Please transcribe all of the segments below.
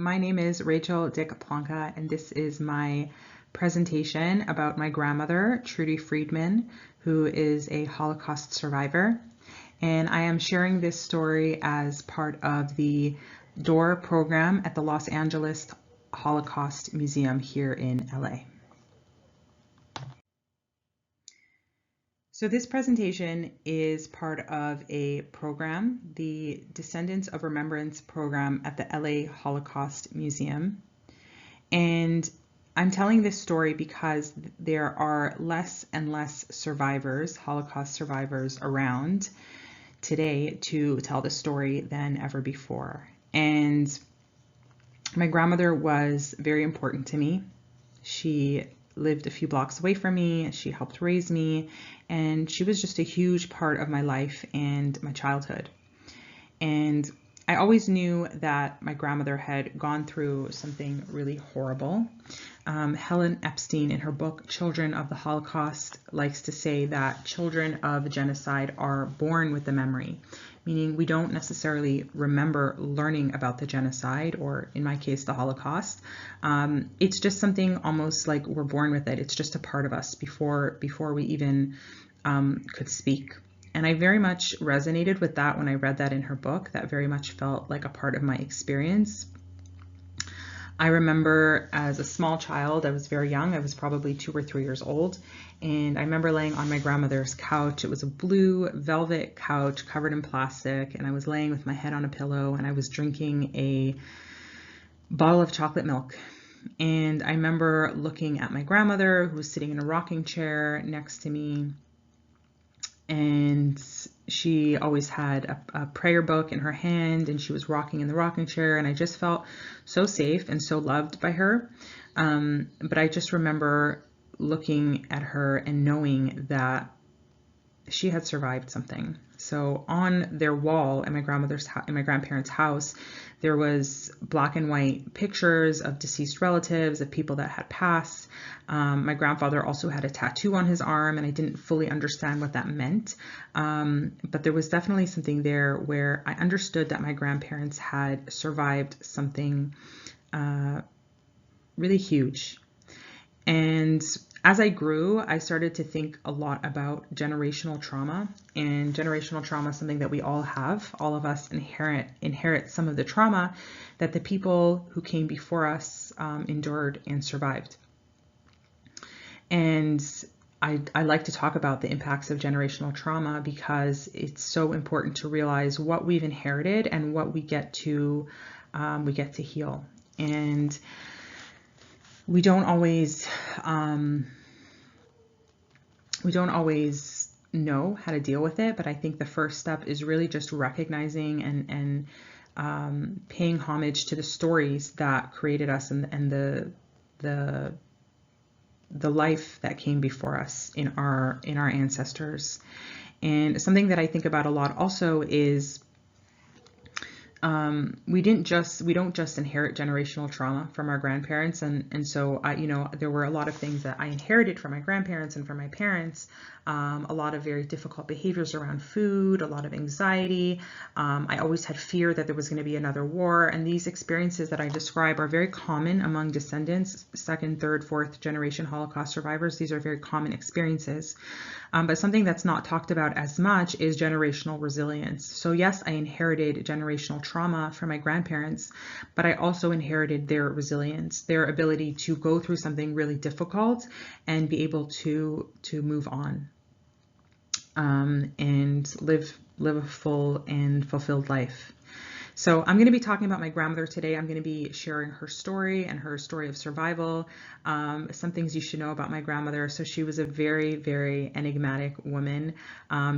my name is Rachel Dick Plonka, and this is my presentation about my grandmother, Trude Friedman, who is a Holocaust survivor. And I am sharing this story as part of the DOOR program at the Los Angeles Holocaust Museum here in LA. So this presentation is part of a program, the Descendants of Remembrance program at the LA Holocaust Museum. And I'm telling this story because there are less and less survivors, Holocaust survivors, around today to tell the story than ever before. And my grandmother was very important to me. She lived a few blocks away from me. She helped raise me, and she was just a huge part of my life and my childhood. And I always knew that my grandmother had gone through something really horrible. Helen Epstein, in her book, Children of the Holocaust, likes to say that children of genocide are born with the memory, meaning we don't necessarily remember learning about the genocide, or in my case, the Holocaust. It's just something almost like we're born with it. It's just a part of us before we even could speak. And I very much resonated with that when I read that in her book. That very much felt like a part of my experience. I remember as a small child, I was very young, I was probably 2 or 3 years old, and I remember laying on my grandmother's couch. It was a blue velvet couch covered in plastic, and I was laying with my head on a pillow, and I was drinking a bottle of chocolate milk. And I remember looking at my grandmother, who was sitting in a rocking chair next to me, and she always had a prayer book in her hand, and she was rocking in the rocking chair, and I just felt so safe and so loved by her. But I just remember looking at her and knowing that she had survived something. So on their wall in my grandparents' house, there was black and white pictures of deceased relatives, of people that had passed. My grandfather also had a tattoo on his arm, and I didn't fully understand what that meant. But there was definitely something there where I understood that my grandparents had survived something really huge. And as I grew, I started to think a lot about generational trauma, and generational trauma is something that we all have. All of us inherit some of the trauma that the people who came before us endured and survived. And I like to talk about the impacts of generational trauma because it's so important to realize what we've inherited and what we get to heal. And we don't always know how to deal with it, but I think the first step is really just recognizing and paying homage to the stories that created us and the life that came before us in our ancestors. And something that I think about a lot also is we don't just inherit generational trauma from our grandparents, and so there were a lot of things that I inherited from my grandparents and from my parents. A lot of very difficult behaviors around food, a lot of anxiety. I always had fear that there was going to be another war, and these experiences that I describe are very common among descendants, 2nd, 3rd, 4th generation Holocaust survivors. These are very common experiences. But something that's not talked about as much is generational resilience. So yes, I inherited generational trauma from my grandparents, but I also inherited their resilience, their ability to go through something really difficult and be able to move on and live a full and fulfilled life. So I'm going to be talking about my grandmother today. I'm going to be sharing her story and her story of survival. Some things you should know about my grandmother. So she was a very, very enigmatic woman.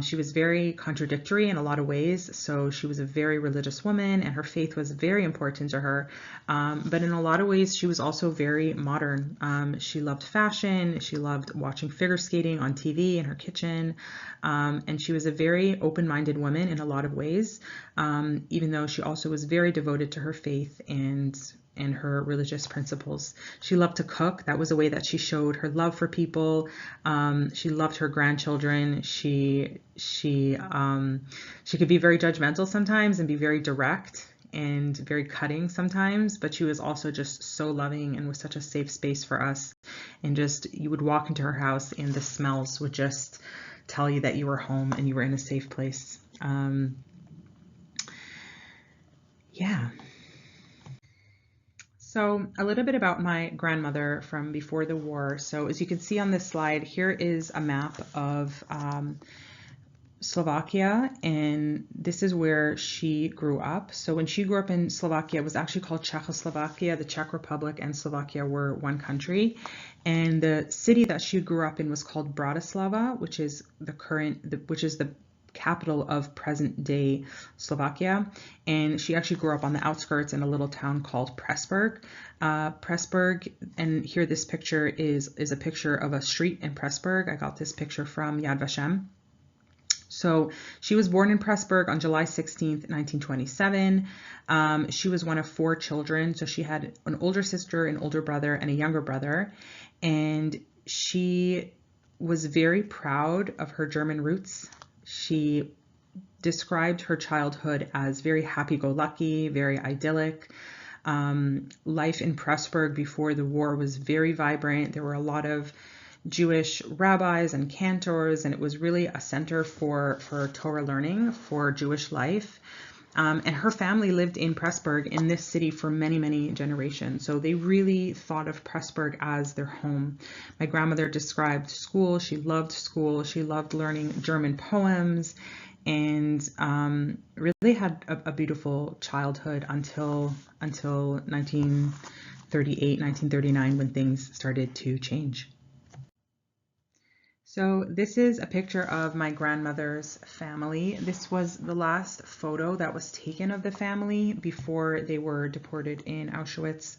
She was very contradictory in a lot of ways. So she was a very religious woman, and her faith was very important to her. But in a lot of ways, she was also very modern. She loved fashion. She loved watching figure skating on TV in her kitchen. And she was a very open-minded woman in a lot of ways, even though she also was very devoted to her faith and her religious principles. She loved to cook. That was a way that she showed her love for people. She loved her grandchildren. She could be very judgmental sometimes and be very direct. and very cutting sometimes, but she was also just so loving and was such a safe space for us. And just, you would walk into her house and the smells would just tell you that you were home and you were in a safe place. Yeah. So a little bit about my grandmother from before the war. So as you can see on this slide, here is a map of Slovakia, and this is where she grew up. So when she grew up in Slovakia, it was actually called Czechoslovakia. The Czech Republic and Slovakia were one country. And the city that she grew up in was called Bratislava, which is the capital of present-day Slovakia. And she actually grew up on the outskirts in a little town called Pressburg. Pressburg, and here this picture is a picture of a street in Pressburg. I got this picture from Yad Vashem. So she was born in Pressburg on July 16th, 1927. She was one of 4 children. So she had an older sister, an older brother, and a younger brother. And she was very proud of her German roots. She described her childhood as very happy-go-lucky, very idyllic. Life in Pressburg before the war was very vibrant. There were a lot of Jewish rabbis and cantors, and it was really a center for Torah learning, for Jewish life. And her family lived in Pressburg, in this city, for many, many generations. So they really thought of Pressburg as their home. My grandmother described school. She loved learning German poems, and really had a beautiful childhood until 1938, 1939, when things started to change. So this is a picture of my grandmother's family. This was the last photo that was taken of the family before they were deported to Auschwitz.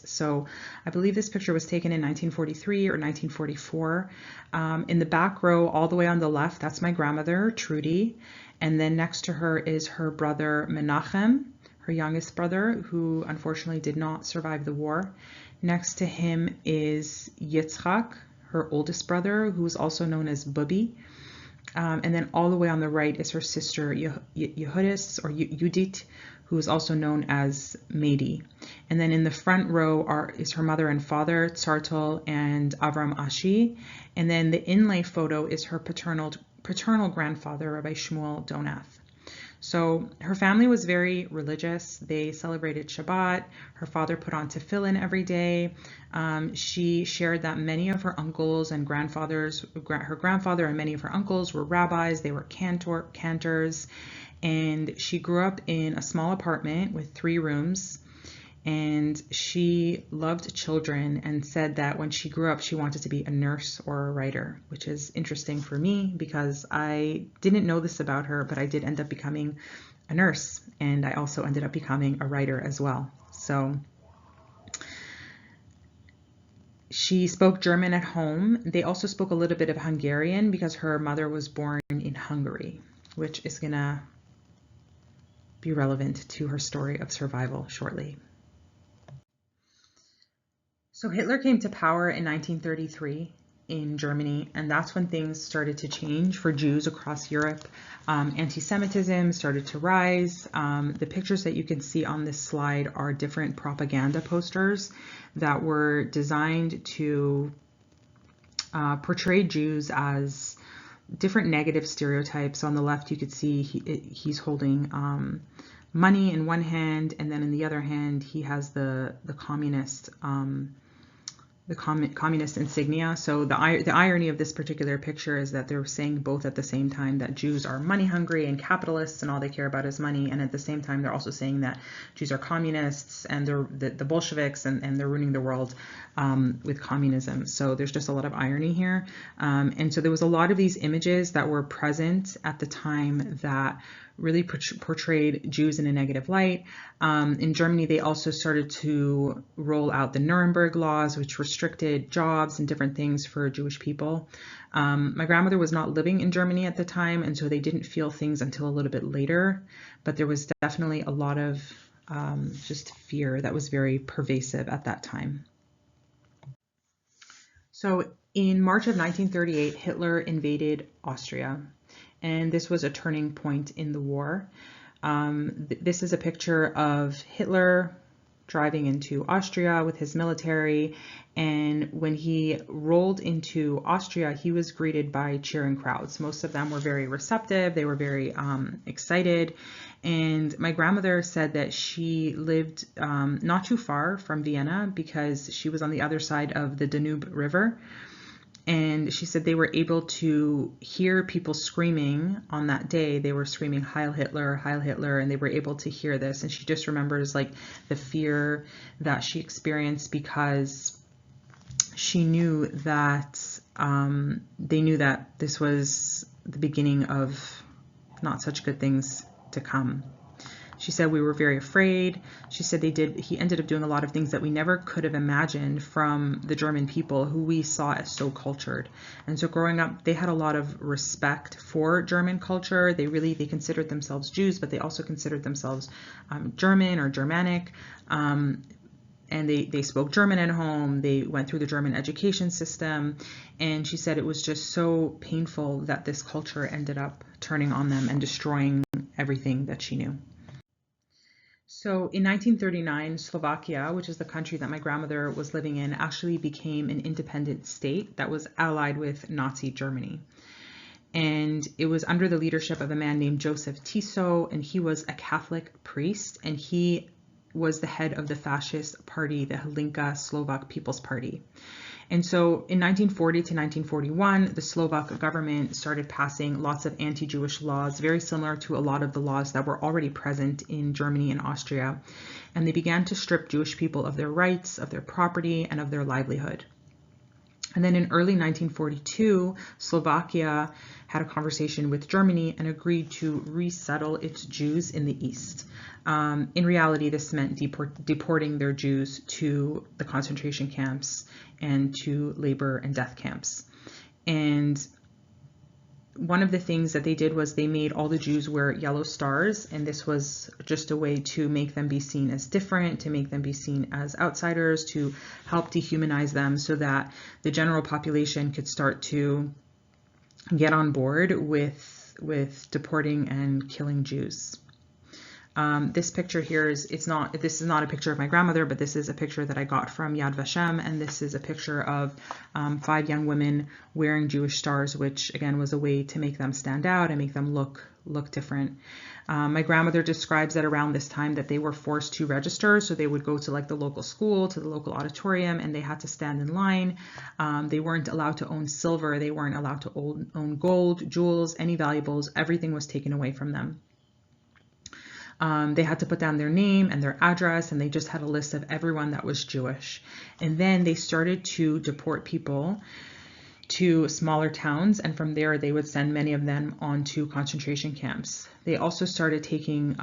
So I believe this picture was taken in 1943 or 1944. In the back row, all the way on the left, that's my grandmother, Trude. And then next to her is her brother, Menachem, her youngest brother, who unfortunately did not survive the war. Next to him is Yitzchak, her oldest brother, who is also known as Bubi. And then all the way on the right is her sister Yehudis, or Yudit, who is also known as Mady. And then in the front row is her mother and father, Tzartel and Avram Ashi. And then the inlay photo is her paternal grandfather, Rabbi Shmuel Donath. So her family was very religious. They celebrated Shabbat. Her father put on tefillin every day. She shared that many of her uncles and grandfathers, her grandfather and many of her uncles were rabbis. They were cantors. And she grew up in a small apartment with 3 rooms. And she loved children and said that when she grew up, she wanted to be a nurse or a writer, which is interesting for me because I didn't know this about her, but I did end up becoming a nurse, and I also ended up becoming a writer as well. So she spoke German at home. They also spoke a little bit of Hungarian because her mother was born in Hungary, which is gonna be relevant to her story of survival shortly. So Hitler came to power in 1933 in Germany, and that's when things started to change for Jews across Europe. Anti-Semitism started to rise. The pictures that you can see on this slide are different propaganda posters that were designed to portray Jews as different negative stereotypes. On the left, you could see he's holding money in one hand, and then in the other hand, he has the communist communist insignia. So the irony of this particular picture is that they're saying both at the same time that Jews are money hungry and capitalists and all they care about is money, and at the same time they're also saying that Jews are communists and they're the Bolsheviks and they're ruining the world with communism. So there's just a lot of irony here. And so there was a lot of these images that were present at the time that really portrayed Jews in a negative light. In Germany, they also started to roll out the Nuremberg laws, which restricted jobs and different things for Jewish people. My grandmother was not living in Germany at the time, and so they didn't feel things until a little bit later, but there was definitely a lot of just fear that was very pervasive at that time. So in March of 1938, Hitler invaded Austria, and this was a turning point in the war. This is a picture of Hitler driving into Austria with his military, and when he rolled into Austria, he was greeted by cheering crowds. Most of them were very receptive, they were very excited, and my grandmother said that she lived not too far from Vienna because she was on the other side of the Danube River. And she said they were able to hear people screaming on that day. They were screaming, Heil Hitler, Heil Hitler, and they were able to hear this. And she just remembers like the fear that she experienced because she knew that they knew that this was the beginning of not such good things to come. She said we were very afraid. She said he ended up doing a lot of things that we never could have imagined from the German people who we saw as so cultured. And so growing up, they had a lot of respect for German culture. They considered themselves Jews, but they also considered themselves German or Germanic. And they spoke German at home. They went through the German education system. And she said it was just so painful that this culture ended up turning on them and destroying everything that she knew. So in 1939, Slovakia, which is the country that my grandmother was living in, actually became an independent state that was allied with Nazi Germany. And it was under the leadership of a man named Joseph Tiso, and he was a Catholic priest, and he was the head of the fascist party, the Hlinka Slovak People's Party. And so in 1940 to 1941, the Slovak government started passing lots of anti-Jewish laws, very similar to a lot of the laws that were already present in Germany and Austria. And they began to strip Jewish people of their rights, of their property, and of their livelihood. And then in early 1942, Slovakia had a conversation with Germany and agreed to resettle its Jews in the East. In reality, this meant deporting their Jews to the concentration camps and to labor and death camps. And one of the things that they did was they made all the Jews wear yellow stars, and this was just a way to make them be seen as different, to make them be seen as outsiders, to help dehumanize them so that the general population could start to get on board with deporting and killing Jews. This picture here this is not a picture of my grandmother, but this is a picture that I got from Yad Vashem, and this is a picture of 5 young women wearing Jewish stars, which again was a way to make them stand out and make them look different. My grandmother describes that around this time that they were forced to register, so they would go to like the local school, to the local auditorium, and they had to stand in line. They weren't allowed to own silver, they weren't allowed to own gold, jewels, any valuables, everything was taken away from them. They had to put down their name and their address, and they just had a list of everyone that was Jewish. And then they started to deport people to smaller towns, and from there they would send many of them onto concentration camps. They also started taking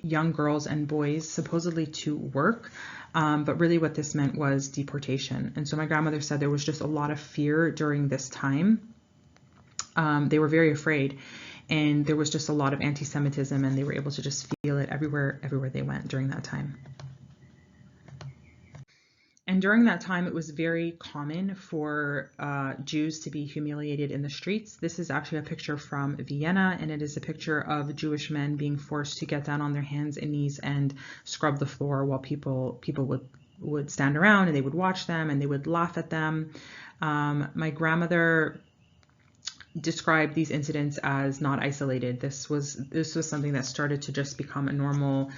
young girls and boys supposedly to work, but really what this meant was deportation. And so my grandmother said there was just a lot of fear during this time. They were very afraid. And there was just a lot of anti-Semitism, and they were able to just feel it everywhere they went during that time. And during that time, it was very common for Jews to be humiliated in the streets. This is actually a picture from Vienna, and it is a picture of Jewish men being forced to get down on their hands and knees and scrub the floor while people would stand around, and they would watch them and they would laugh at them. My grandmother described these incidents as not isolated. This was something that started to just become a normal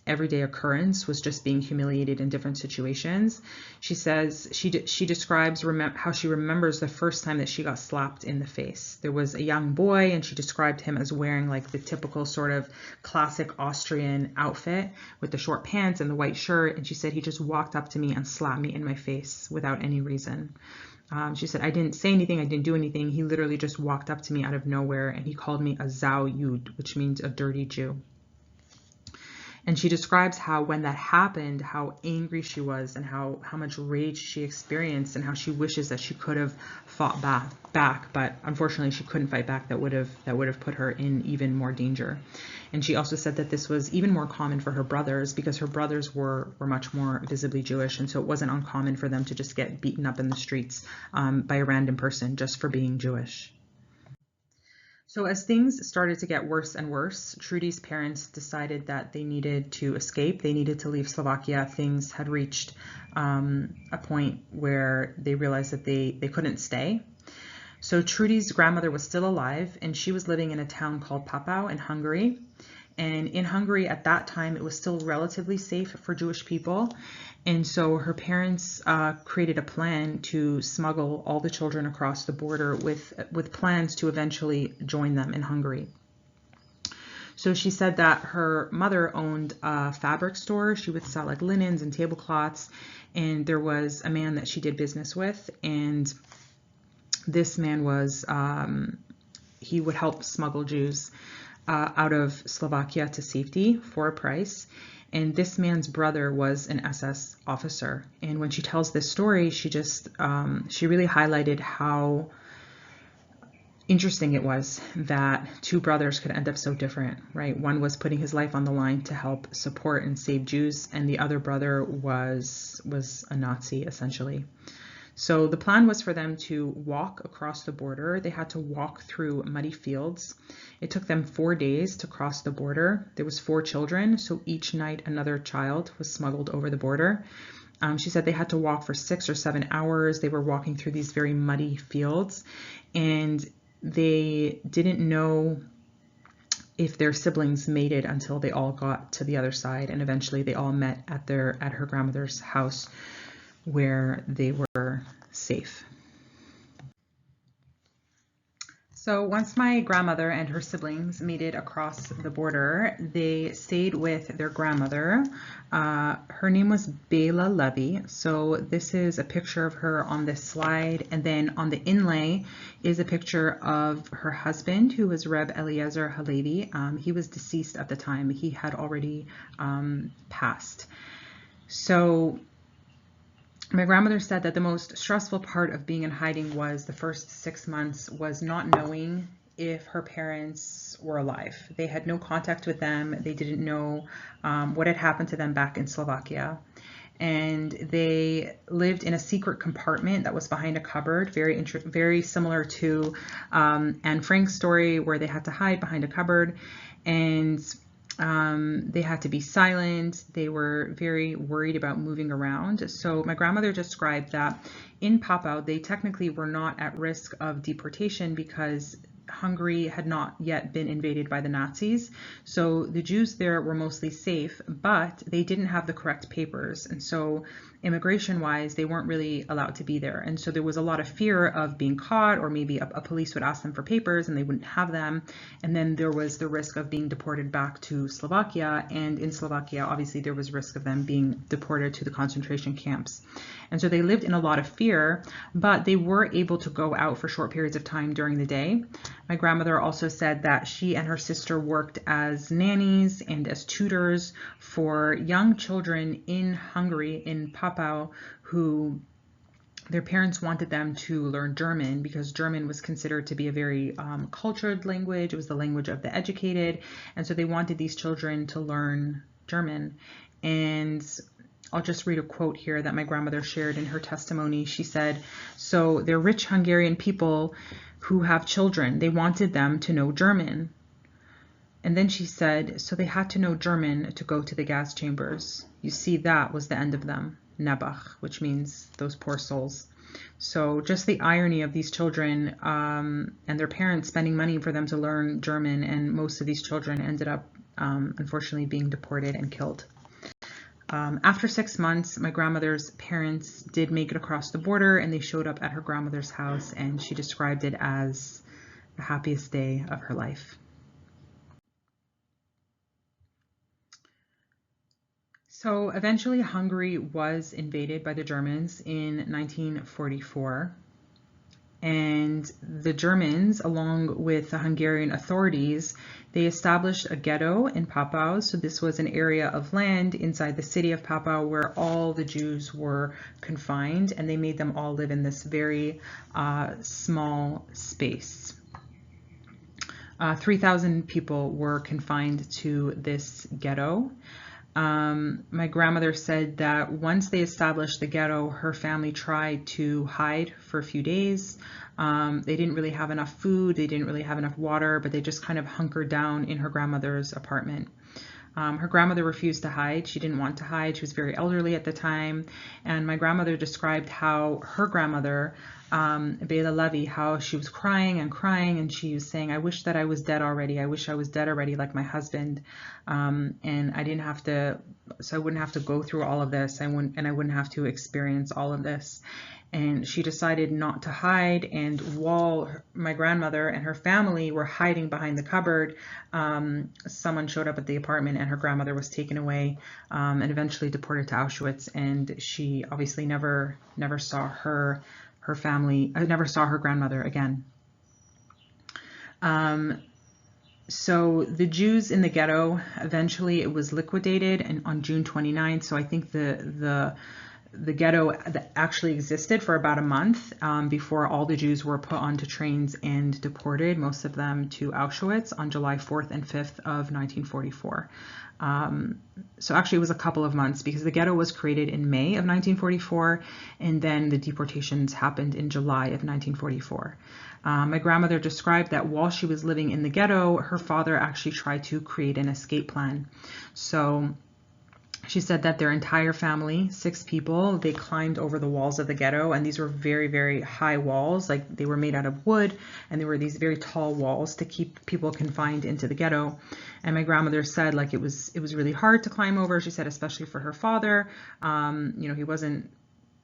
everyday occurrence, was just being humiliated in different situations. She says she describes how she remembers the first time that she got slapped in the face. There was a young boy, and she described him as wearing like the typical sort of classic Austrian outfit with the short pants and the white shirt, and she said he just walked up to me and slapped me in my face without any reason. She said, I didn't say anything, I didn't do anything. He literally just walked up to me out of nowhere, and he called me a Zau Yud, which means a dirty Jew. And she describes how when that happened, how angry she was and how much rage she experienced, and how she wishes that she could have fought back, but unfortunately she couldn't fight back. That would have put her in even more danger. And she also said that this was even more common for her brothers, because her brothers were much more visibly Jewish, and so it wasn't uncommon for them to just get beaten up in the streets by a random person just for being Jewish. So as things started to get worse and worse, Trude's parents decided that they needed to escape. They needed to leave Slovakia. Things had reached a point where they realized that they couldn't stay. So Trude's grandmother was still alive, and she was living in a town called Papau in Hungary. And in Hungary at that time, it was still relatively safe for Jewish people. And so her parents created a plan to smuggle all the children across the border with plans to eventually join them in Hungary. So she said that her mother owned a fabric store. She would sell like linens and tablecloths. And there was a man that she did business with. And this man was, he would help smuggle Jews out of Slovakia to safety for a price. And this man's brother was an SS officer. And when she tells this story, she just, she really highlighted how interesting it was that two brothers could end up so different, right? One was putting his life on the line to help support and save Jews, and the other brother was a Nazi, essentially. So the plan was for them to walk across the border. They had to walk through muddy fields. It took them 4 days to cross the border. There was 4 children, so each night another child was smuggled over the border. She said they had to walk for 6 or 7 hours. They were walking through these very muddy fields, and they didn't know if their siblings made it until they all got to the other side, and eventually they all met at her grandmother's house where they were safe. So once my grandmother and her siblings made it across the border, they stayed with their grandmother. Her name was Bela Levy. So this is a picture of her on this slide. And then on the inlay is a picture of her husband, who was Reb Eliezer Halevi. He was deceased at the time. He had already passed. So my grandmother said that the most stressful part of being in hiding was the first 6 months was not knowing if her parents were alive. They had no contact with them. They didn't know what had happened to them back in Slovakia. And they lived in a secret compartment that was behind a cupboard, very similar to Anne Frank's story, where they had to hide behind a cupboard. And they had to be silent. They were very worried about moving around. So my grandmother described that in Papau, they technically were not at risk of deportation because Hungary had not yet been invaded by the Nazis. So the Jews there were mostly safe, but they didn't have the correct papers. And so immigration-wise, they weren't really allowed to be there. And so there was a lot of fear of being caught, or maybe a police would ask them for papers and they wouldn't have them. And then there was the risk of being deported back to Slovakia. And in Slovakia, obviously, there was risk of them being deported to the concentration camps. And so they lived in a lot of fear, but they were able to go out for short periods of time during the day. My grandmother also said that she and her sister worked as nannies and as tutors for young children in Hungary, in Papau, who their parents wanted them to learn German because German was considered to be a very cultured language. It was the language of the educated. And so they wanted these children to learn German. And I'll just read a quote here that my grandmother shared in her testimony. She said, so they're rich Hungarian people who have children. They wanted them to know German. And then she said, so they had to know German to go to the gas chambers. You see, that was the end of them. Nebach, which means those poor souls. So just the irony of these children and their parents spending money for them to learn German, and most of these children ended up unfortunately being deported and killed. After 6 months, my grandmother's parents did make it across the border, and they showed up at her grandmother's house, and she described it as the happiest day of her life. So eventually Hungary was invaded by the Germans in 1944. And the Germans, along with the Hungarian authorities, they established a ghetto in Papau. So this was an area of land inside the city of Papau where all the Jews were confined, and they made them all live in this very small space. 3,000 people were confined to this ghetto. My grandmother said that once they established the ghetto, her family tried to hide for a few days. They didn't really have enough food, they didn't really have enough water, but they just kind of hunkered down in her grandmother's apartment. Her grandmother refused to hide. She didn't want to hide. She was very elderly at the time. And my grandmother described how her grandmother, Bela Levy, how she was crying and crying, and she was saying, I wish that I was dead already. I wish I was dead already like my husband. And I didn't have to, so I wouldn't have to go through all of this. I wouldn't have to experience all of this. And she decided not to hide, and while my grandmother and her family were hiding behind the cupboard, someone showed up at the apartment and her grandmother was taken away and eventually deported to Auschwitz. And she obviously never saw her family, never saw her grandmother again. So the Jews in the ghetto, eventually it was liquidated, and on June 29th. So I think the ghetto actually existed for about a month before all the Jews were put onto trains and deported, most of them to Auschwitz on July 4th and 5th of 1944. So actually it was a couple of months, because the ghetto was created in May of 1944, and then the deportations happened in July of 1944. My grandmother described that while she was living in the ghetto, her father actually tried to create an escape plan. So she said that their entire family, 6 people, they climbed over the walls of the ghetto, and these were very, very high walls. Like, they were made out of wood, and they were these very tall walls to keep people confined into the ghetto. And my grandmother said, like, it was really hard to climb over. She said, especially for her father. You know, he wasn't,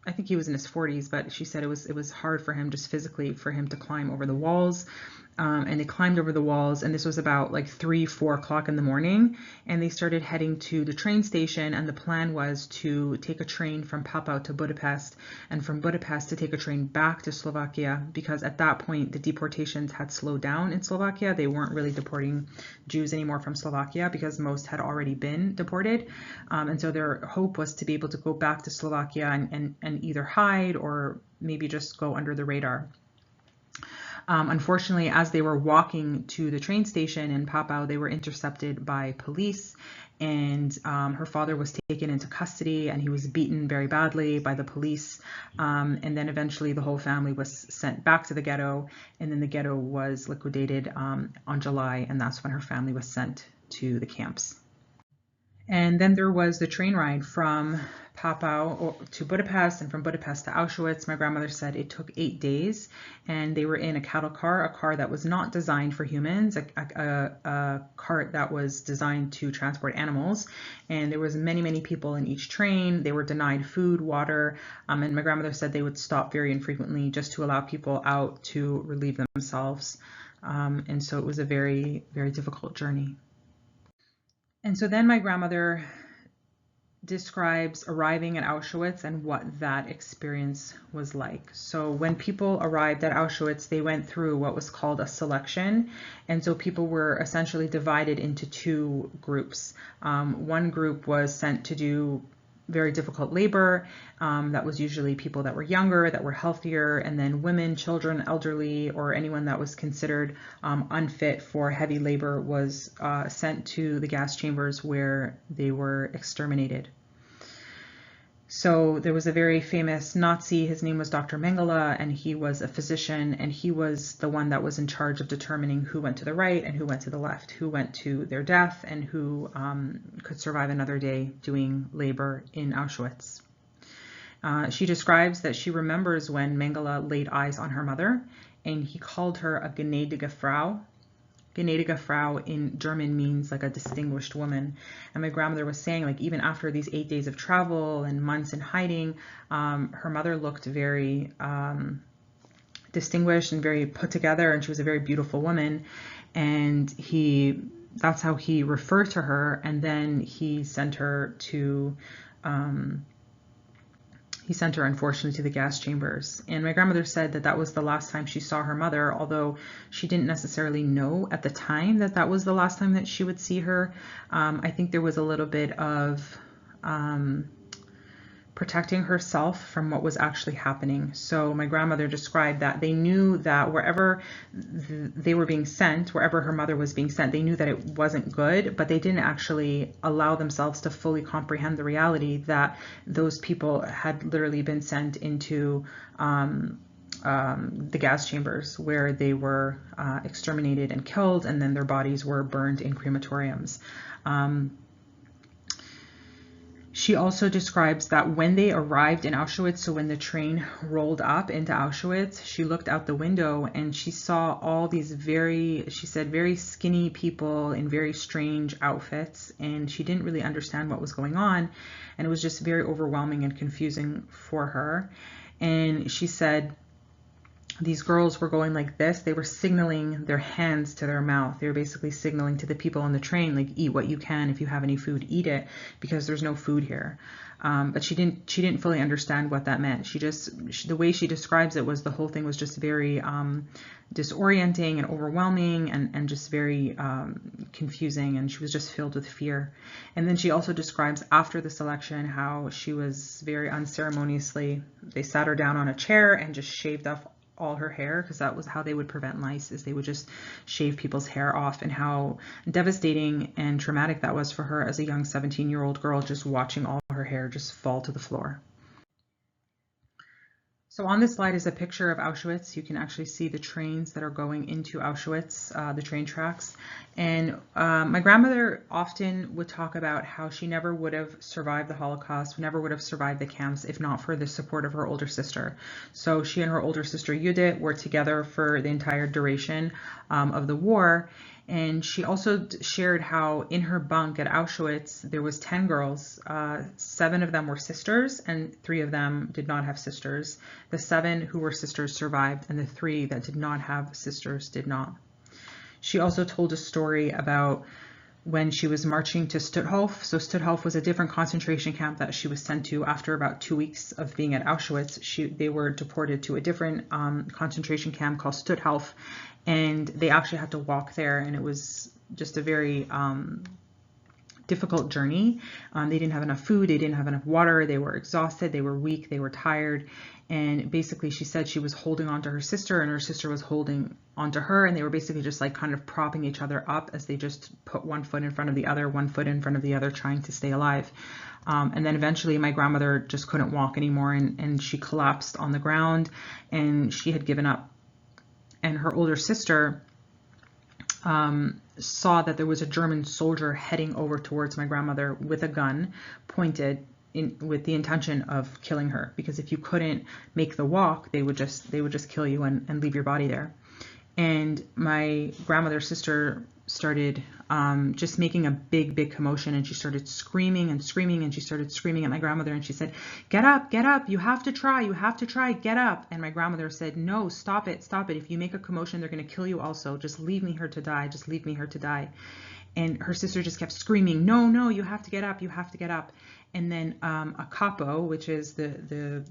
I think he was in his 40s, but she said it was hard for him, just physically, for him to climb over the walls. And they climbed over the walls, and this was about like 3-4 o'clock in the morning, and they started heading to the train station, and the plan was to take a train from Papau to Budapest, and from Budapest to take a train back to Slovakia, because at that point the deportations had slowed down in Slovakia. They weren't really deporting Jews anymore from Slovakia because most had already been deported, and so their hope was to be able to go back to Slovakia and either hide or maybe just go under the radar. Unfortunately, as they were walking to the train station in Papau, they were intercepted by police, and her father was taken into custody, and he was beaten very badly by the police. And then eventually the whole family was sent back to the ghetto, and then the ghetto was liquidated on July, and that's when her family was sent to the camps. And then there was the train ride from Papau to Budapest, and from Budapest to Auschwitz. My grandmother said it took 8 days, and they were in a cattle car, a car that was not designed for humans, a cart that was designed to transport animals. And there was many people in each train. They were denied food, water, and my grandmother said they would stop very infrequently just to allow people out to relieve themselves. And so it was a very, very difficult journey. And so then my grandmother describes arriving at Auschwitz and what that experience was like. So when people arrived at Auschwitz, they went through what was called a selection. And so people were essentially divided into 2 groups. One group was sent to do very difficult labor. That was usually people that were younger, that were healthier, and then women, children, elderly, or anyone that was considered unfit for heavy labor was sent to the gas chambers where they were exterminated. So there was a very famous Nazi, his name was Dr. Mengele, and he was a physician, and he was the one that was in charge of determining who went to the right and who went to the left, who went to their death and who could survive another day doing labor in Auschwitz. She describes that she remembers when Mengele laid eyes on her mother, and he called her a gnädige Frau. Gnädige Frau in German means like a distinguished woman. And my grandmother was saying, like, even after these 8 days of travel and months in hiding, her mother looked very distinguished and very put together, and she was a very beautiful woman. And that's how he referred to her. And then he sent her unfortunately to the gas chambers. And my grandmother said that that was the last time she saw her mother, although she didn't necessarily know at the time that that was the last time that she would see her. I think there was a little bit of protecting herself from what was actually happening. So my grandmother described that they knew that wherever they were being sent, wherever her mother was being sent, they knew that it wasn't good, but they didn't actually allow themselves to fully comprehend the reality that those people had literally been sent into the gas chambers where they were exterminated and killed, and then their bodies were burned in crematoriums. She also describes that when they arrived in Auschwitz, so when the train rolled up into Auschwitz, she looked out the window and she saw all these she said, very skinny people in very strange outfits, and she didn't really understand what was going on, and it was just very overwhelming and confusing for her. And she said, these girls were going like this. They were signaling their hands to their mouth. They were basically signaling to the people on the train, like, eat what you can. If you have any food, eat it, because there's no food here. But she didn't fully understand what that meant. The way she describes it was the whole thing was just very disorienting and overwhelming and just very confusing, and she was just filled with fear. And then she also describes after the selection how she was very unceremoniously, they sat her down on a chair and just shaved off all her hair, because that was how they would prevent lice, is they would just shave people's hair off, and how devastating and traumatic that was for her as a young 17-year-old girl, just watching all her hair just fall to the floor. So on this slide is a picture of Auschwitz. You can actually see the trains that are going into Auschwitz, the train tracks. And my grandmother often would talk about how she never would have survived the Holocaust, never would have survived the camps if not for the support of her older sister. So she and her older sister Judith were together for the entire duration of the war. And she also shared how in her bunk at Auschwitz, there was 10 girls. 7 of them were sisters and 3 of them did not have sisters. The 7 who were sisters survived, and the 3 that did not have sisters did not. She also told a story about when she was marching to Stutthof. So Stutthof was a different concentration camp that she was sent to after about 2 weeks of being at Auschwitz. They were deported to a different concentration camp called Stutthof, and they actually had to walk there, and it was just a very difficult journey. They didn't have enough food, they didn't have enough water, they were exhausted, they were weak, they were tired, and basically she said she was holding on to her sister and her sister was holding onto her, and they were basically just like kind of propping each other up as they just put one foot in front of the other, one foot in front of the other, trying to stay alive. And then eventually my grandmother just couldn't walk anymore, and she collapsed on the ground and she had given up. And her older sister saw that there was a German soldier heading over towards my grandmother with a gun pointed with the intention of killing her, because if you couldn't make the walk, they would just kill you and leave your body there. And my grandmother's sister started just making a big commotion, and she started screaming and screaming, and she started screaming at my grandmother, and she said, get up, you have to try, get up. And my grandmother said, no, stop it, if you make a commotion, they're going to kill you also, just leave me here to die, just leave me here to die. And her sister just kept screaming, no, you have to get up, And then a capo, which is the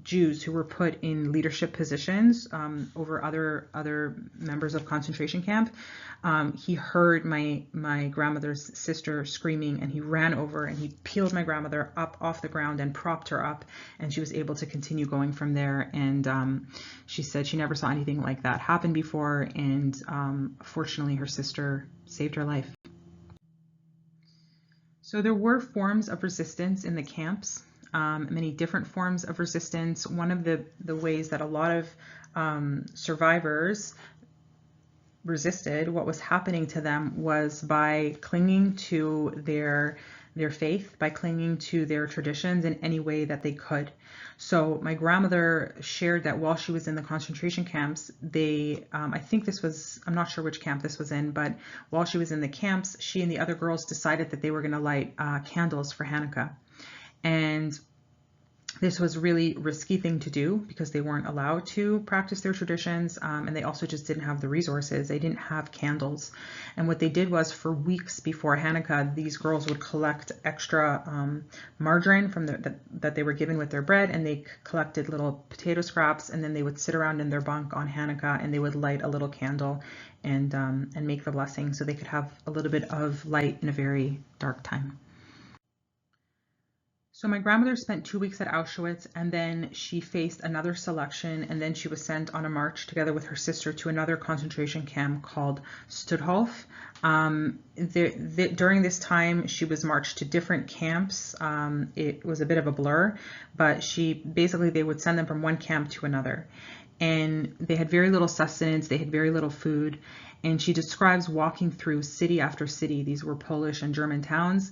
Jews who were put in leadership positions over other members of concentration camp, he heard my grandmother's sister screaming, and he ran over and he peeled my grandmother up off the ground and propped her up, and she was able to continue going from there. And she said she never saw anything like that happen before, and fortunately her sister saved her life. So there were forms of resistance in the camps. Many different forms of resistance. One of the ways that a lot of survivors resisted what was happening to them was by clinging to their faith, by clinging to their traditions in any way that they could. So my grandmother shared that while she was in the concentration camps, I think this was, I'm not sure which camp this was in, but while she was in the camps, she and the other girls decided that they were going to light candles for Hanukkah. And this was a really risky thing to do because they weren't allowed to practice their traditions, and they also just didn't have the resources. They didn't have candles. And what they did was, for weeks before Hanukkah, these girls would collect extra margarine from that they were given with their bread, and they collected little potato scraps, and then they would sit around in their bunk on Hanukkah and they would light a little candle and make the blessing so they could have a little bit of light in a very dark time. So my grandmother spent 2 weeks at Auschwitz, and then she faced another selection, and then she was sent on a march together with her sister to another concentration camp called Stutthof. During this time, she was marched to different camps. It was a bit of a blur, but they would send them from one camp to another. And they had very little sustenance, they had very little food. And she describes walking through city after city. These were Polish and German towns.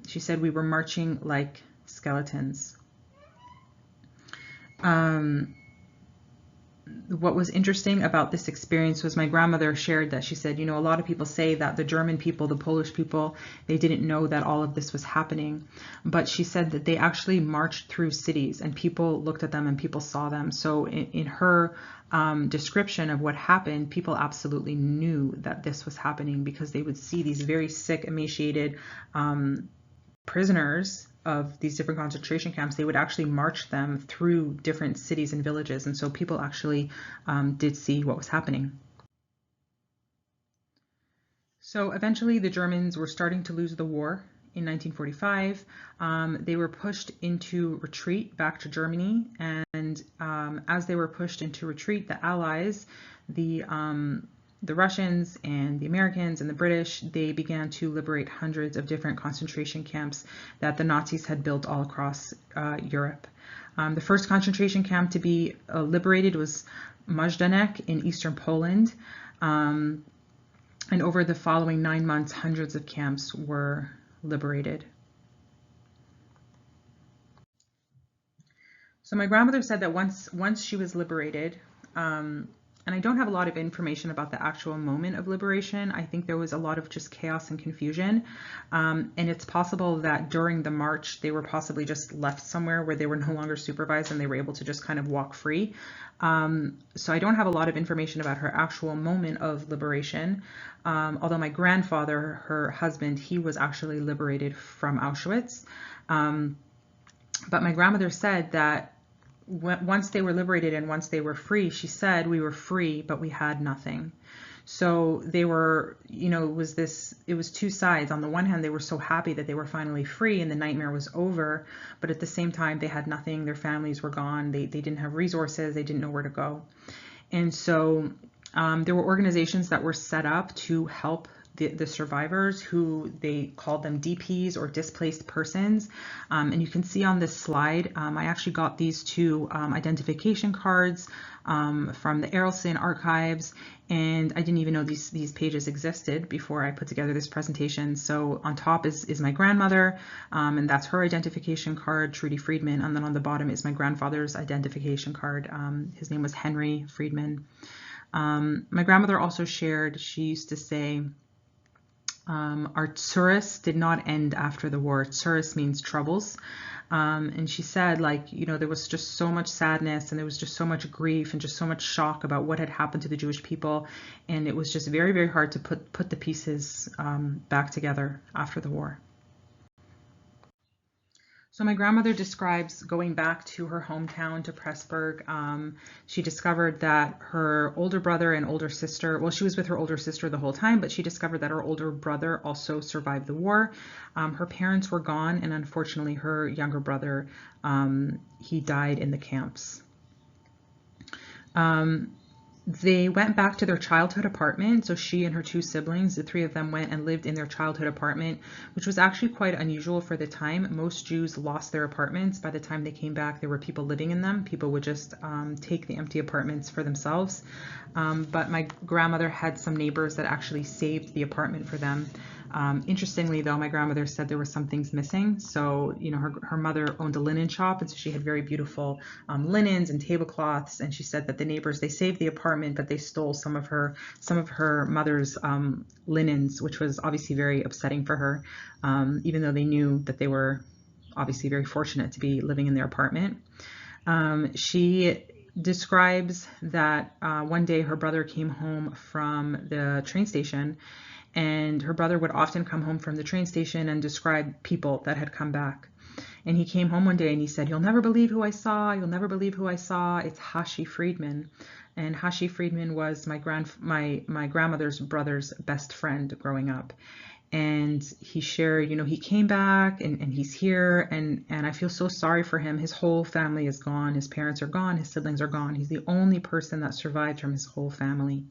She said we were marching like skeletons. What was interesting about this experience was my grandmother shared that she said, a lot of people say that the German people, the Polish people, they didn't know that all of this was happening. But she said that they actually marched through cities and people looked at them and people saw them. So in her description of what happened, people absolutely knew that this was happening because they would see these very sick, emaciated prisoners of these different concentration camps. They would actually march them through different cities and villages, and so people actually did see what was happening. So eventually the Germans were starting to lose the war in 1945. They were pushed into retreat back to Germany, and as they were pushed into retreat, the Allies, the Russians and the Americans and the British, they began to liberate hundreds of different concentration camps that the Nazis had built all across Europe. The first concentration camp to be liberated was Majdanek in eastern Poland. And over the following 9 months, hundreds of camps were liberated. So my grandmother said that once she was liberated, and I don't have a lot of information about the actual moment of liberation. I think there was a lot of just chaos and confusion. And it's possible that during the march, they were possibly just left somewhere where they were no longer supervised and they were able to just kind of walk free. So I don't have a lot of information about her actual moment of liberation. Although my grandfather, her husband, he was actually liberated from Auschwitz. But my grandmother said that once they were liberated and once they were free, she said, we were free, but we had nothing. So they were, it was two sides. On the one hand, they were so happy that they were finally free and the nightmare was over, but at the same time, they had nothing. Their families were gone. They didn't have resources. They didn't know where to go. And so there were organizations that were set up to help the survivors, who they called them DPs, or displaced persons. And you can see on this slide, I actually got these two identification cards from the Erelson archives, and I didn't even know these pages existed before I put together this presentation. So on top is my grandmother, and that's her identification card, Trude Friedman, and then on the bottom is my grandfather's identification card. His name was Henry Friedman. My grandmother also shared, she used to say, our tsuris did not end after the war. Tsuris means troubles. And she said, there was just so much sadness and there was just so much grief and just so much shock about what had happened to the Jewish people. And it was just very, very hard to put the pieces back together after the war. So my grandmother describes going back to her hometown, to Pressburg. She discovered that her older brother and older sister, well, she was with her older sister the whole time, but she discovered that her older brother also survived the war. Her parents were gone, and unfortunately her younger brother, he died in the camps. They went back to their childhood apartment. So she and her two siblings, the three of them, went and lived in their childhood apartment, which was actually quite unusual for the time. Most Jews lost their apartments. By the time they came back, there were people living in them. People would just take the empty apartments for themselves. But my grandmother had some neighbors that actually saved the apartment for them. Interestingly, though, my grandmother said there were some things missing. So, her mother owned a linen shop, and so she had very beautiful linens and tablecloths. And she said that the neighbors, they saved the apartment, but they stole some of her mother's linens, which was obviously very upsetting for her, even though they knew that they were obviously very fortunate to be living in their apartment. She describes that one day her brother came home from the train station, and her brother would often come home from the train station and describe people that had come back. And he came home one day and he said, "You'll never believe who I saw. You'll never believe who I saw. It's Hashi Friedman." And Hashi Friedman was my grandmother's brother's best friend growing up. and he shared, he came back and he's here, and I feel so sorry for him. His whole family is gone. His parents are gone. His siblings are gone. He's the only person that survived from his whole family.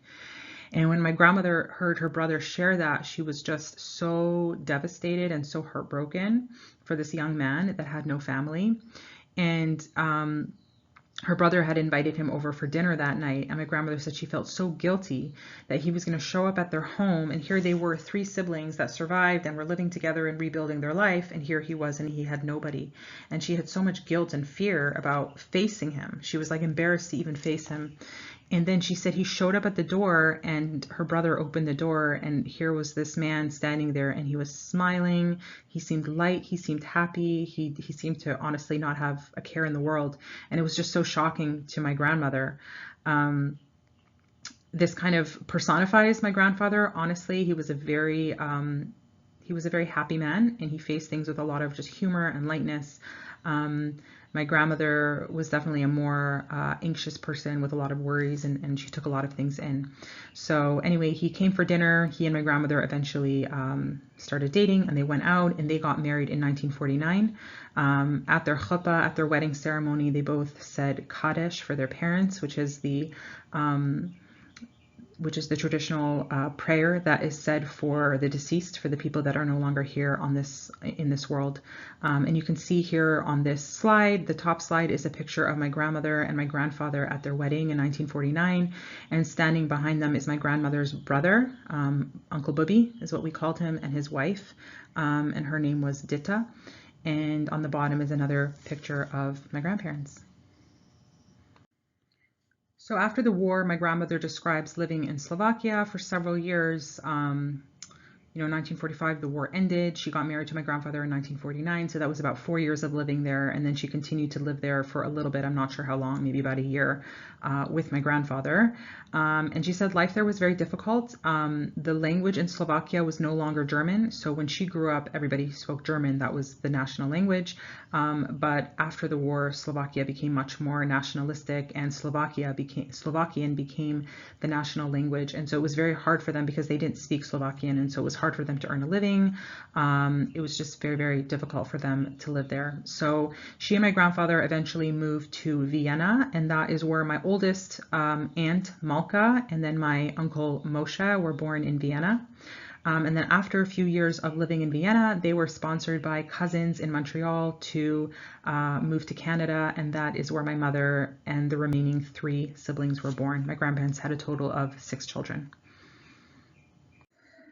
And when my grandmother heard her brother share that, she was just so devastated and so heartbroken for this young man that had no family. And her brother had invited him over for dinner that night, and my grandmother said she felt so guilty that he was going to show up at their home, and here they were, 3 siblings that survived and were living together and rebuilding their life, and here he was and he had nobody. And she had so much guilt and fear about facing him. She was like embarrassed to even face him. And then she said he showed up at the door, and her brother opened the door, and here was this man standing there, and he was smiling. He seemed light. He seemed happy. He seemed to honestly not have a care in the world. And it was just so shocking to my grandmother. This kind of personifies my grandfather. Honestly, he was a very happy man, and he faced things with a lot of just humor and lightness. My grandmother was definitely a more anxious person with a lot of worries, and she took a lot of things in. So anyway, he came for dinner. He and my grandmother eventually started dating, and they went out, and they got married in 1949. At their chuppah, at their wedding ceremony, they both said Kaddish for their parents, which is the traditional prayer that is said for the deceased, for the people that are no longer here in this world. And you can see here on this slide, the top slide is a picture of my grandmother and my grandfather at their wedding in 1949, and standing behind them is my grandmother's brother, Uncle Bubby is what we called him, and his wife, and her name was Ditta. And on the bottom is another picture of my grandparents. So after the war, my grandmother describes living in Slovakia for several years. 1945, the war ended. She got married to my grandfather in 1949, so that was about 4 years of living there, and then she continued to live there for a little bit. I'm not sure how long, maybe about a year, with my grandfather. And she said life there was very difficult. The language in Slovakia was no longer German, so when she grew up, everybody spoke German. That was the national language. But after the war, Slovakia became much more nationalistic, and Slovakian became the national language. And so it was very hard for them because they didn't speak Slovakian, and so it was hard for them to earn a living. It was just very, very difficult for them to live there. So she and my grandfather eventually moved to Vienna, and that is where my oldest aunt, Malka, and then my uncle Moshe were born in Vienna. And then after a few years of living in Vienna, they were sponsored by cousins in Montreal to move to Canada, and that is where my mother and the remaining 3 siblings were born. My grandparents had a total of 6 children.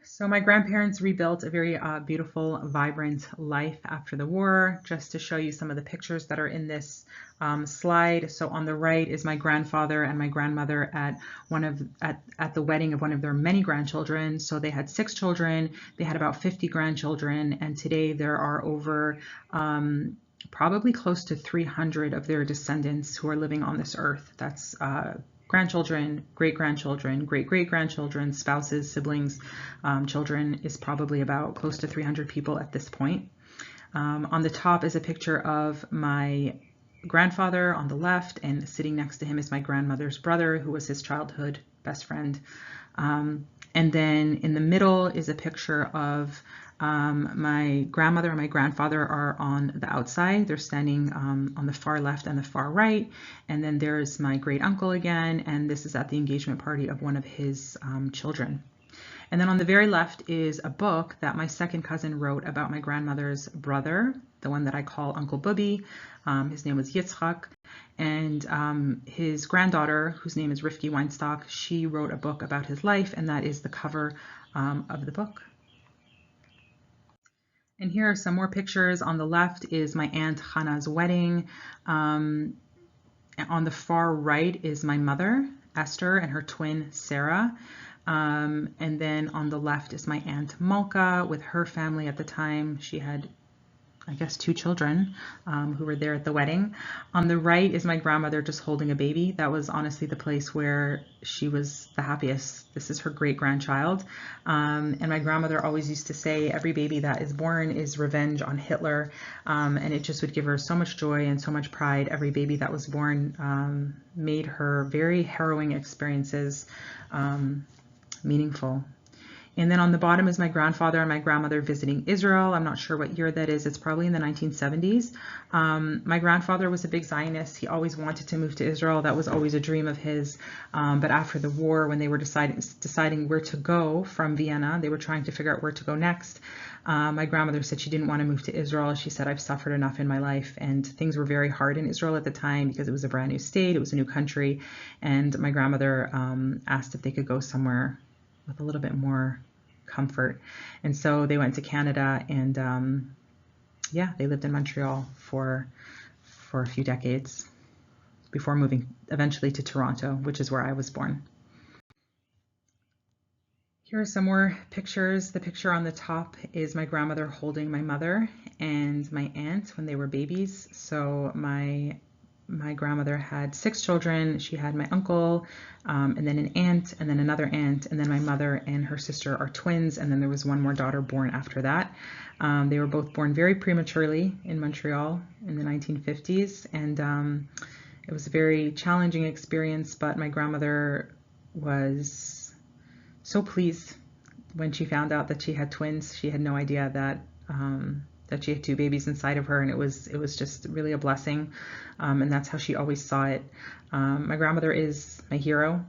So my grandparents rebuilt a very beautiful, vibrant life after the war. Just to show you some of the pictures that are in this slide. So on the right is my grandfather and my grandmother at the wedding of one of their many grandchildren. So they had 6 children. They had about 50 grandchildren, and today there are over probably close to 300 of their descendants who are living on this earth. That's grandchildren, great-grandchildren, great-great-grandchildren, spouses, siblings, children, is probably about close to 300 people at this point. On the top is a picture of my grandfather on the left, and sitting next to him is my grandmother's brother, who was his childhood best friend. And then in the middle is a picture of my grandmother and my grandfather are on the outside. They're standing on the far left and the far right. And then there's my great uncle again, and this is at the engagement party of one of his children. And then on the very left is a book that my second cousin wrote about my grandmother's brother, the one that I call Uncle Bubby. His name was Yitzchak. And his granddaughter, whose name is Rifki Weinstock, she wrote a book about his life, and that is the cover of the book. And here are some more pictures. On the left is my Aunt Hannah's wedding. On the far right is my mother, Esther, and her twin, Sarah. And then on the left is my Aunt Malka with her family at the time. She had, I guess, 2 children who were there at the wedding. On the right is my grandmother just holding a baby. That was honestly the place where she was the happiest. This is her great-grandchild. And my grandmother always used to say every baby that is born is revenge on Hitler. And it just would give her so much joy and so much pride. Every baby that was born made her very harrowing experiences meaningful. And then on the bottom is my grandfather and my grandmother visiting Israel. I'm not sure what year that is. It's probably in the 1970s. My grandfather was a big Zionist. He always wanted to move to Israel. That was always a dream of his. But after the war, when they were deciding where to go from Vienna, they were trying to figure out where to go next. My grandmother said she didn't want to move to Israel. She said, I've suffered enough in my life. And things were very hard in Israel at the time because it was a brand new state. It was a new country. And my grandmother asked if they could go somewhere with a little bit more comfort. And so they went to Canada, and yeah, they lived in Montreal for a few decades before moving eventually to Toronto, which is where I was born. Here are some more pictures. The picture on the top is my grandmother holding my mother and my aunt when they were babies. So my grandmother had 6 children. She had my uncle, and then an aunt, and then another aunt, and then my mother and her sister are twins, and then there was one more daughter born after that. They were both born very prematurely in Montreal in the 1950s, and it was a very challenging experience, but my grandmother was so pleased when she found out that she had twins. She had no idea that she had 2 babies inside of her, and it was just really a blessing, and that's how she always saw it. My grandmother is my hero.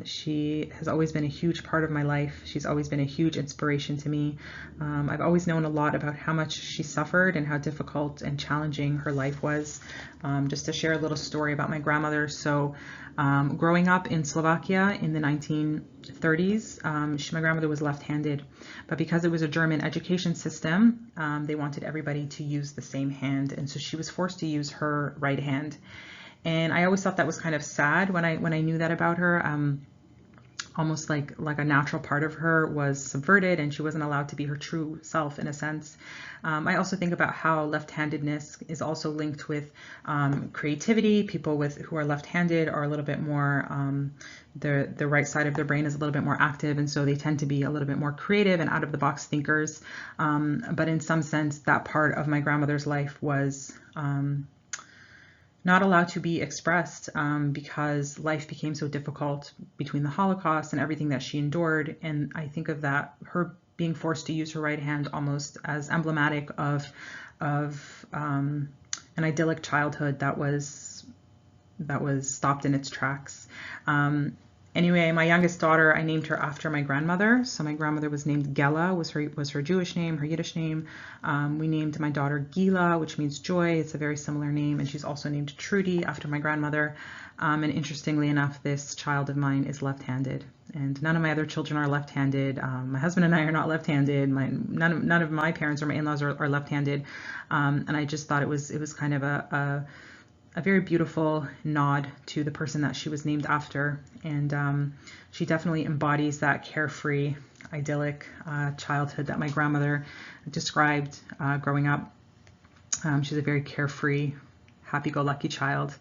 She has always been a huge part of my life. She's always been a huge inspiration to me. I've always known a lot about how much she suffered and how difficult and challenging her life was. Just to share a little story about my grandmother. So growing up in Slovakia in the 1930s, my grandmother was left-handed, but because it was a German education system, they wanted everybody to use the same hand, and so she was forced to use her right hand. And I always thought that was kind of sad when I knew that about her. Almost like a natural part of her was subverted, and she wasn't allowed to be her true self in a sense. I also think about how left-handedness is also linked with creativity. People who are left-handed are a little bit more, the right side of their brain is a little bit more active, and so they tend to be a little bit more creative and out-of-the-box thinkers. But in some sense, that part of my grandmother's life was not allowed to be expressed because life became so difficult between the Holocaust and everything that she endured. And I think of that, her being forced to use her right hand, almost as emblematic of an idyllic childhood that was stopped in its tracks. Anyway, my youngest daughter, I named her after my grandmother. So my grandmother was named Gela, was her Jewish name, her Yiddish name. We named my daughter Gila, which means joy. It's a very similar name, and she's also named Trude after my grandmother. And interestingly enough, this child of mine is left-handed, and none of my other children are left-handed. My husband and I are not left-handed. None of my parents or my in-laws are left-handed, and I just thought it was kind of a very beautiful nod to the person that she was named after. And she definitely embodies that carefree, idyllic childhood that my grandmother described growing up. She's a very carefree, happy-go-lucky child.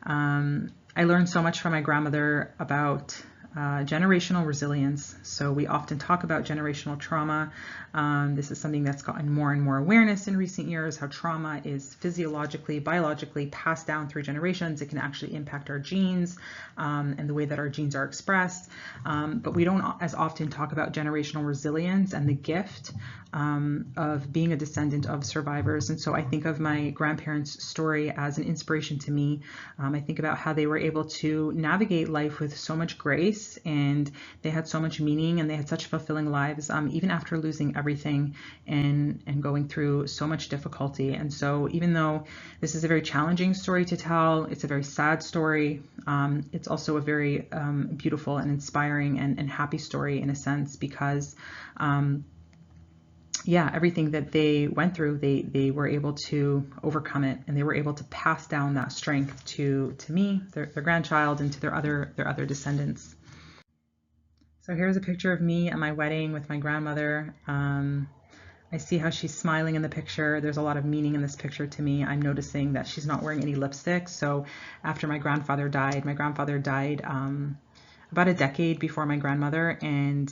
I learned so much from my grandmother about generational resilience. So we often talk about generational trauma. This is something that's gotten more and more awareness in recent years, how trauma is physiologically, biologically passed down through generations. It can actually impact our genes and the way that our genes are expressed. But we don't as often talk about generational resilience and the gift of being a descendant of survivors. And so I think of my grandparents' story as an inspiration to me. I think about how they were able to navigate life with so much grace, and they had so much meaning, and they had such fulfilling lives, even after losing everything and going through so much difficulty. And so even though this is a very challenging story to tell, it's a very sad story, it's also a very beautiful and inspiring and happy story in a sense, because yeah, everything that they went through, they were able to overcome it, and they were able to pass down that strength to me, their grandchild, and to their other descendants. So here's a picture of me at my wedding with my grandmother. I see how she's smiling in the picture. There's a lot of meaning in this picture to me. I'm noticing that she's not wearing any lipstick. So after my grandfather died about a decade before my grandmother, and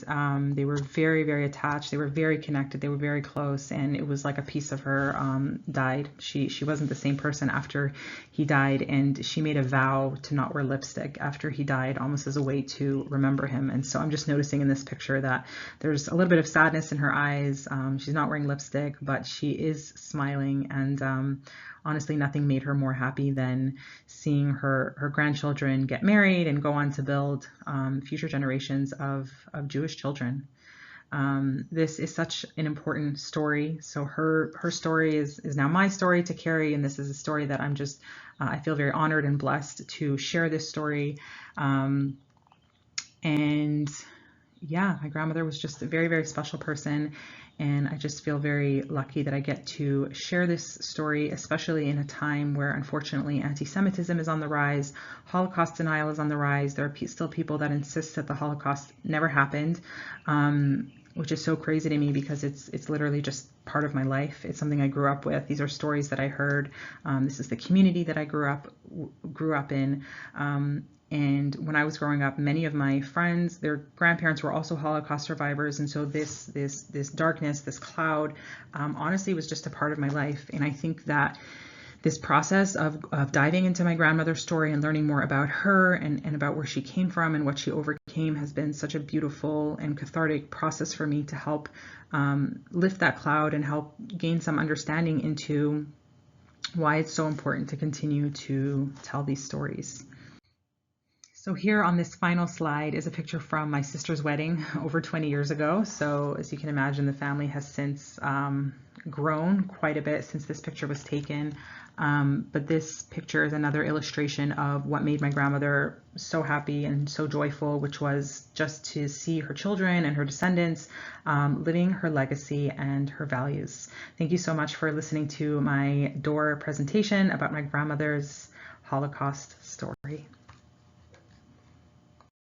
they were very, very attached. They were very connected. They were very close, and it was like a piece of her died. She wasn't the same person after he died, and she made a vow to not wear lipstick after he died, almost as a way to remember him. And so I'm just noticing in this picture that there's a little bit of sadness in her eyes. She's not wearing lipstick, but she is smiling, and honestly, nothing made her more happy than seeing her grandchildren get married and go on to build future generations of Jewish children. This is such an important story. So her story is now my story to carry, and this is a story that I'm just, I feel very honored and blessed to share this story. And yeah, my grandmother was just a very, very special person. And I just feel very lucky that I get to share this story, especially in a time where, unfortunately, anti-Semitism is on the rise, Holocaust denial is on the rise. There are still people that insist that the Holocaust never happened, which is so crazy to me because it's literally just part of my life. It's something I grew up with. These are stories that I heard. This is the community that I grew up in. And when I was growing up, many of my friends, their grandparents were also Holocaust survivors. And so this darkness, this cloud, honestly was just a part of my life. And I think that this process of diving into my grandmother's story and learning more about her and about where she came from and what she overcame has been such a beautiful and cathartic process for me to help lift that cloud and help gain some understanding into why it's so important to continue to tell these stories. So here on this final slide is a picture from my sister's wedding over 20 years ago. So as you can imagine, the family has since grown quite a bit since this picture was taken. But this picture is another illustration of what made my grandmother so happy and so joyful, which was just to see her children and her descendants living her legacy and her values. Thank you so much for listening to my door presentation about my grandmother's Holocaust story.